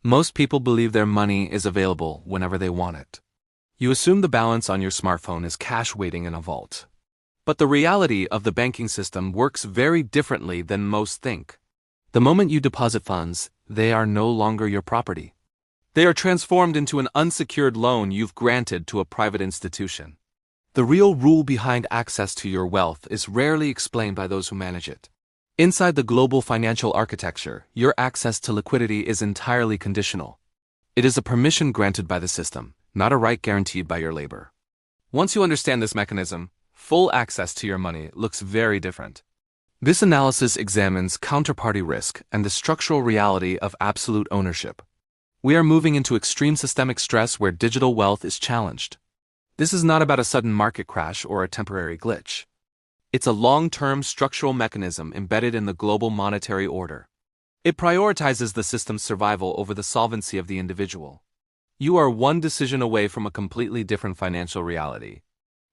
Most people believe their money is available whenever they want it. You assume the balance on your smartphone is cash waiting in a vault. But the reality of the banking system works very differently than most think. The moment you deposit funds, they are no longer your property. They are transformed into an unsecured loan you've granted to a private institution. The real rule behind access to your wealth is rarely explained by those who manage it. Inside the global financial architecture, your access to liquidity is entirely conditional. It is a permission granted by the system, not a right guaranteed by your labor. Once you understand this mechanism, full access to your money looks very different. This analysis examines counterparty risk and the structural reality of absolute ownership. We are moving into extreme systemic stress where digital wealth is challenged. This is not about a sudden market crash or a temporary glitch. It's a long-term structural mechanism embedded in the global monetary order. It prioritizes the system's survival over the solvency of the individual. You are one decision away from a completely different financial reality.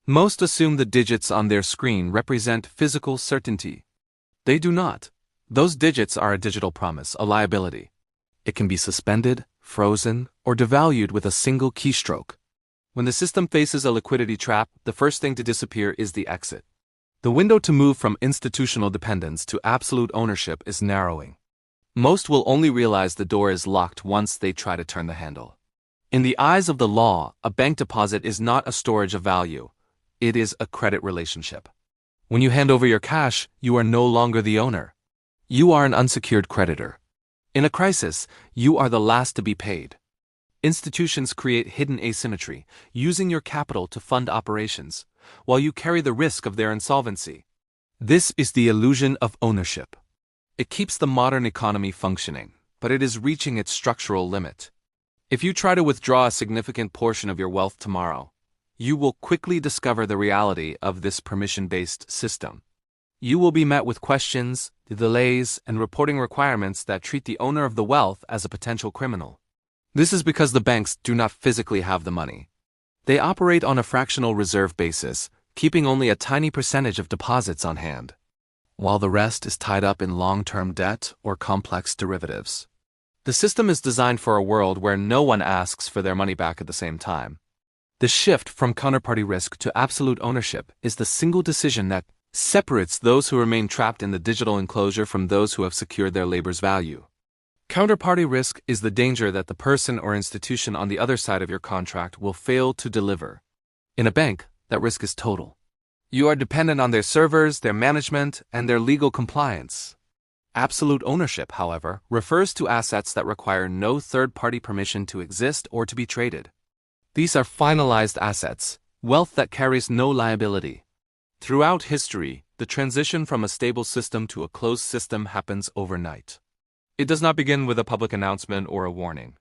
Most assume the digits on their screen represent physical certainty. They do not. Those digits are a digital promise, a liability. It can be suspended, frozen, or devalued with a single keystroke. When the system faces a liquidity trap, the first thing to disappear is the exit. The window to move from institutional dependence to absolute ownership is narrowing. Most will only realize the door is locked once they try to turn the handle. In the eyes of the law, a bank deposit is not a storage of value. It is a credit relationship. When you hand over your cash, you are no longer the owner. You are an unsecured creditor. In a crisis, you are the last to be paid. Institutions create hidden asymmetry, using your capital to fund operations, while you carry the risk of their insolvency. This is the illusion of ownership. It keeps the modern economy functioning, but it is reaching its structural limit. If you try to withdraw a significant portion of your wealth tomorrow, you will quickly discover the reality of this permission-based system. You will be met with questions, delays, and reporting requirements that treat the owner of the wealth as a potential criminal. This is because the banks do not physically have the money. They operate on a fractional reserve basis, keeping only a tiny percentage of deposits on hand, while the rest is tied up in long-term debt or complex derivatives. The system is designed for a world where no one asks for their money back at the same time. The shift from counterparty risk to absolute ownership is the single decision that separates those who remain trapped in the digital enclosure from those who have secured their labor's value. Counterparty risk is the danger that the person or institution on the other side of your contract will fail to deliver. In a bank, that risk is total. You are dependent on their servers, their management, and their legal compliance. Absolute ownership, however, refers to assets that require no third-party permission to exist or to be traded. These are finalized assets, wealth that carries no liability. Throughout history, the transition from a stable system to a closed system happens overnight. It does not begin with a public announcement or a warning.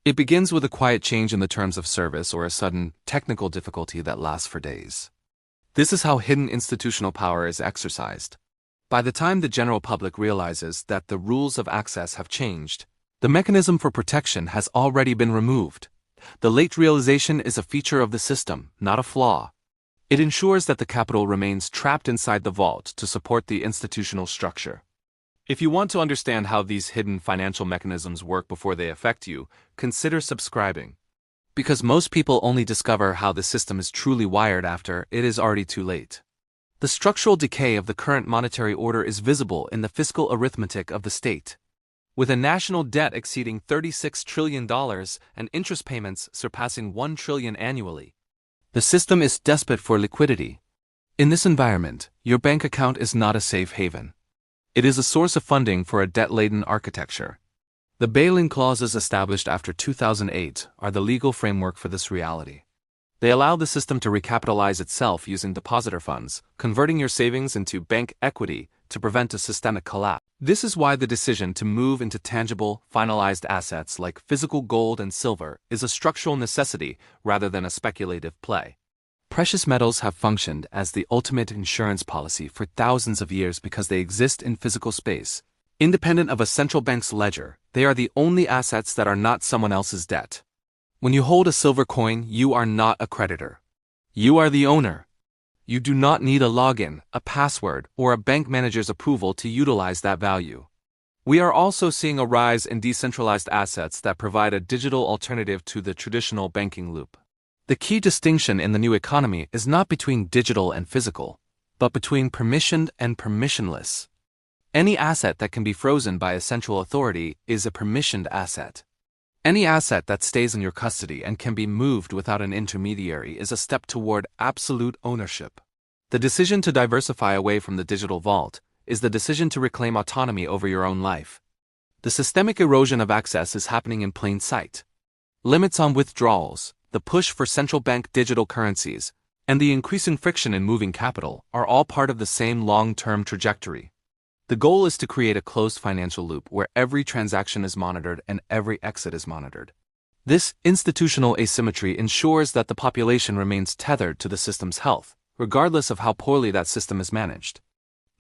It begins with a quiet change in the terms of service or a sudden technical difficulty that lasts for days. This is how hidden institutional power is exercised. By the time the general public realizes that the rules of access have changed, the mechanism for protection has already been removed. The late realization is a feature of the system, not a flaw. It ensures that the capital remains trapped inside the vault to support the institutional structure. If you want to understand how these hidden financial mechanisms work before they affect you, consider subscribing. Because most people only discover how the system is truly wired after it is already too late. The structural decay of the current monetary order is visible in the fiscal arithmetic of the state. With a national debt exceeding $36 trillion and interest payments surpassing $1 trillion annually, the system is desperate for liquidity. In this environment, your bank account is not a safe haven. It is a source of funding for a debt-laden architecture. The bail-in clauses established after 2008 are the legal framework for this reality. They allow the system to recapitalize itself using depositor funds, converting your savings into bank equity to prevent a systemic collapse. This is why the decision to move into tangible, finalized assets like physical gold and silver is a structural necessity rather than a speculative play. Precious metals have functioned as the ultimate insurance policy for thousands of years because they exist in physical space. Independent of a central bank's ledger, they are the only assets that are not someone else's debt. When you hold a silver coin, you are not a creditor. You are the owner. You do not need a login, a password, or a bank manager's approval to utilize that value. We are also seeing a rise in decentralized assets that provide a digital alternative to the traditional banking loop. The key distinction in the new economy is not between digital and physical, but between permissioned and permissionless. Any asset that can be frozen by a central authority is a permissioned asset. Any asset that stays in your custody and can be moved without an intermediary is a step toward absolute ownership. The decision to diversify away from the digital vault is the decision to reclaim autonomy over your own life. The systemic erosion of access is happening in plain sight. Limits on withdrawals, the push for central bank digital currencies, and the increasing friction in moving capital are all part of the same long-term trajectory. The goal is to create a closed financial loop where every transaction is monitored and every exit is monitored. This institutional asymmetry ensures that the population remains tethered to the system's health, regardless of how poorly that system is managed.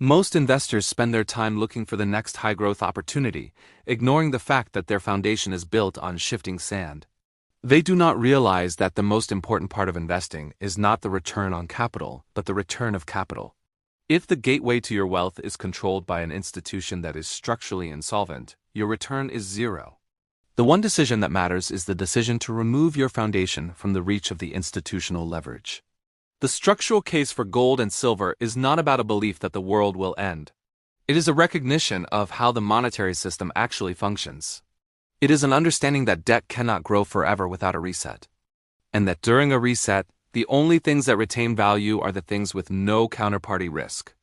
Most investors spend their time looking for the next high-growth opportunity, ignoring the fact that their foundation is built on shifting sand. They do not realize that the most important part of investing is not the return on capital, but the return of capital. If the gateway to your wealth is controlled by an institution that is structurally insolvent, your return is zero. The one decision that matters is the decision to remove your foundation from the reach of the institutional leverage. The structural case for gold and silver is not about a belief that the world will end. It is a recognition of how the monetary system actually functions. It is an understanding that debt cannot grow forever without a reset, and that during a reset, the only things that retain value are the things with no counterparty risk.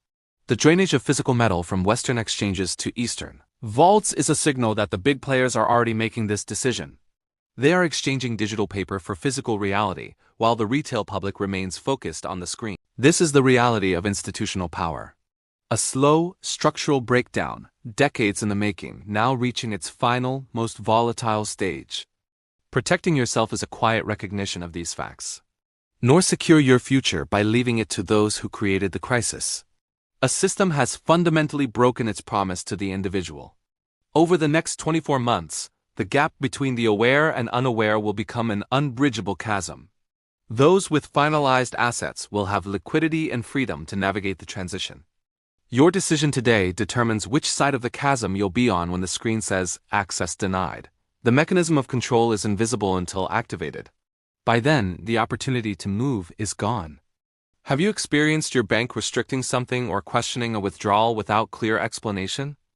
The drainage of physical metal from Western exchanges to Eastern vaults is a signal that the big players are already making this decision. They are exchanging digital paper for physical reality, while the retail public remains focused on the screen. This is the reality of institutional power. A slow, structural breakdown, decades in the making, now reaching its final, most volatile stage. Protecting yourself is a quiet recognition of these facts. Nor secure your future by leaving it to those who created the crisis. A system has fundamentally broken its promise to the individual. Over the next 24 months, the gap between the aware and unaware will become an unbridgeable chasm. Those with finalized assets will have liquidity and freedom to navigate the transition. Your decision today determines which side of the chasm you'll be on when the screen says access denied. The mechanism of control is invisible until activated. By then, the opportunity to move is gone. Have you experienced your bank restricting something or questioning a withdrawal without clear explanation?